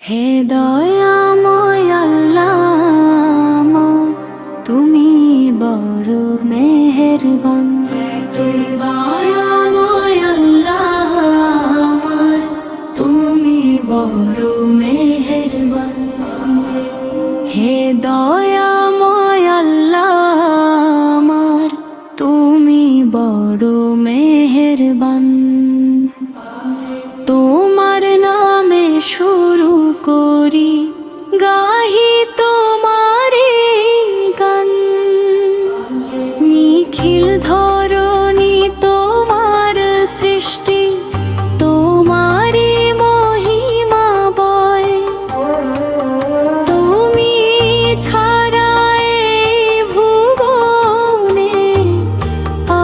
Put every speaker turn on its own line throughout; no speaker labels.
হে দয়াময় আল্লাহ আমার, তুমি বড় মেহেরবান। তুই দয়াময় আল্লাহ আমার, তুমি বড় মেহেরবান। হে দয়াময় আল্লাহ আমার, তুমি বড় মেহেরবান। তোমার নামে শুরু করি গাহি তোমারে গান। নিখিল ধরণী তোমার সৃষ্টি, তোমারি মহিমা বয়। তুমি ছাড়া এই ভুবনে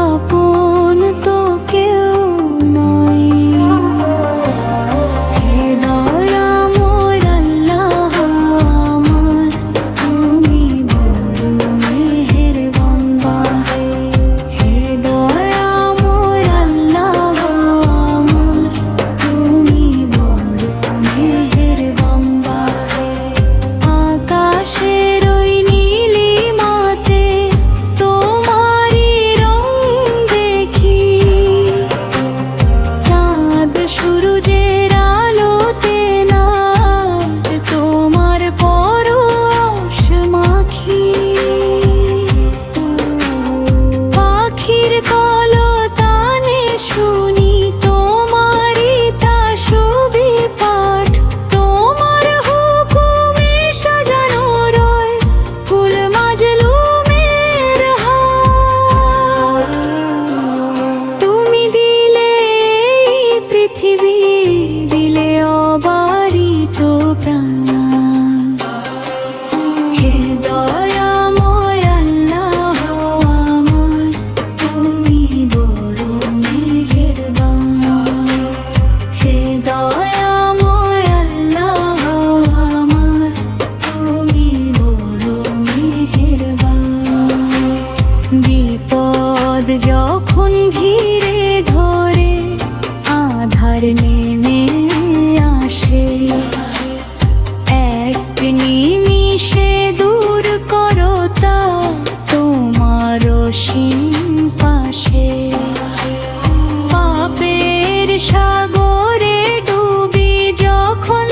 আপন তো কেউ নয়। হে দয়াময় আল্লাহ আমার, তুমি বড় মেহেরবান। হে দয়াময় আল্লাহ আমার, তুমি বড় মেহেরবান। আকাশের ওই নীলিমাতে তোমারি রং দেখি, চাঁদ সূরজের আলোতে নাট তোমার পরশ মাখি। পাখির কলতানে শুনি তোমারি তাসবিহ পাঠ। তোমার হুকুমে সাজানো রয় ফুল মাজলুমের হাট। তুমি দিলে এই পৃথিবী, দিলে অবারিত প্রাণ। হে দয়াময় আল্লাহ আমার, তুমি বড় মেহেরবান। হে দয়াময় আল্লাহ আমার, তুমি বড় মেহেরবান। বিপদ যখন ঘিরে ধরে, আধার নেমে আসে, এক নিমিষে দূর করো তা তোমার অসীম পাশে। পাপের সাগরে ডুবি যখন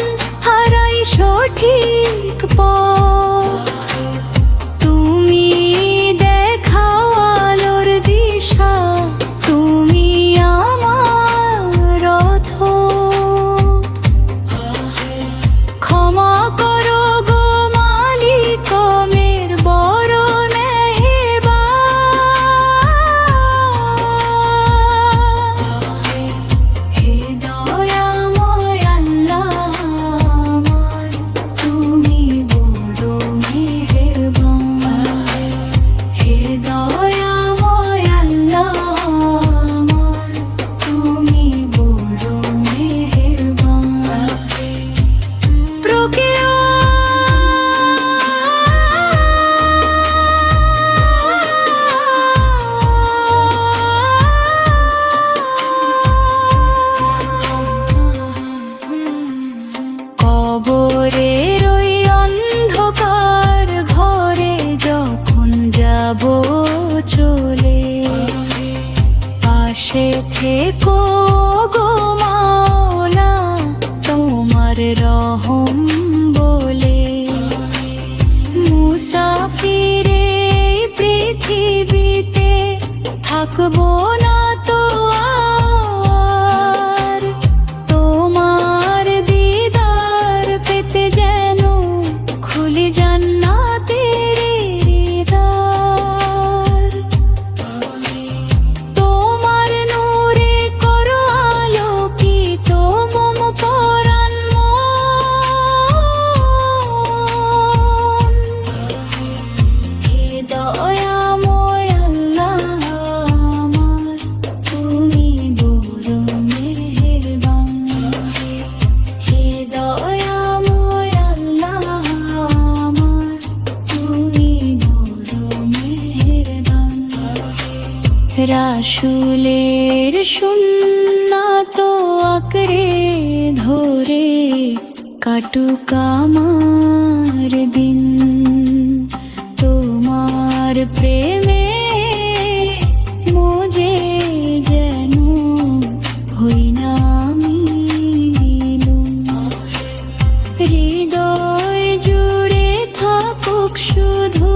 হারাই সঠিক পথ, তুমি দেখাও আলোর দিশা, তুমি আমার রথ। ক্ষমা করো গো মালিক মের বড় মেহেরবান। হে দয়াময় আল্লাহ আমার, তুমি বড় মেহেরবান। হে দয়াময় আল্লাহ আমার, তুমি বড় মেহেরবান। কবরের ওই অন্ধকার ঘরে যখন যাব চলে, পাশে থেকো গো মাওলা তোমার রহম বলে। মুসাফিরে পৃথিবীতে থাকবো না তো আর, তোমার দিদার পেতে যেন খুলি জান্নাতের দ্বার। তোমার নূরে করো আলোকিত মম পরাণ মন। হে দয়াময় আল্লাহ আমার, তুমি বড় মেহেরবান। হে দয়াময় আল্লাহ আমার, তুমি বড় মেহেরবান। রাসূলের সুন্নাত আঁকড়ে ধরে কাটুক আমার দিন তোমার প্রেমে মোজে যেন হই না আমি হৃদয় জুড়ে থাকুক শুধু